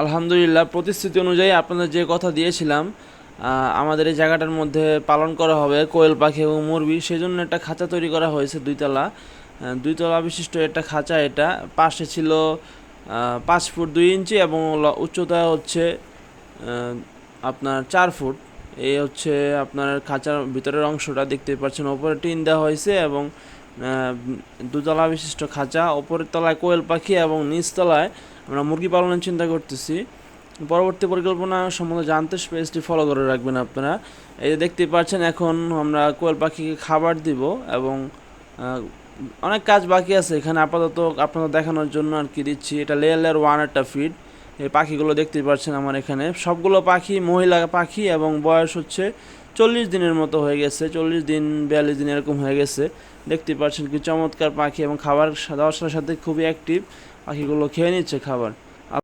আলহামদুলিল্লাহ, প্রতিশ্রুতি অনুযায়ী আপনাদের যে কথা দিয়েছিলাম, আমাদের এই জায়গাটার মধ্যে পালন করা হবে কোয়েল পাখি এবং মুরগি। সেজন্য একটা খাঁচা তৈরি করা হয়েছে দুইতলা। দুইতলা বিশিষ্ট একটা খাঁচা। এটা পাশে ছিল 5 ফুট 2 ইঞ্চি এবং উচ্চতা হচ্ছে আপনার 4 ফুট। এই হচ্ছে আপনার খাঁচার ভিতরের অংশটা দেখতে পাচ্ছেন। ওপরে টিন দেওয়া হয়েছে এবং দুতলা বিশিষ্ট খাঁচা। ওপরের তলায় কোয়েল পাখি এবং নিচ তলায় আমরা মুরগি পালনের চিন্তা করতেছি। পরবর্তী পরিকল্পনা সম্বন্ধে জানতে পেজটি ফলো করে রাখবেন আপনারা। এই যে দেখতে পাচ্ছেন, এখন আমরা কোয়েল পাখিকে খাবার দিব এবং অনেক কাজ বাকি আছে এখানে। আপাতত আপনাদের দেখানোর জন্য আর কি দিচ্ছি। এটা লেয়ার 1 একটা ফিড। এই পাখিগুলো দেখতে পাচ্ছেন আমার এখানে। সবগুলো পাখি মহিলা পাখি এবং বয়স হচ্ছে 40 দিনের মতো হয়ে গেছে। 40 দিন 42 দিন এরকম হয়ে গেছে। দেখতে পাচ্ছেন কি চমৎকার পাখি এবং খাবার দেওয়ার সাথে সাথে খুবই অ্যাক্টিভ। পাখিগুলো খেয়ে নিচ্ছে খাবার।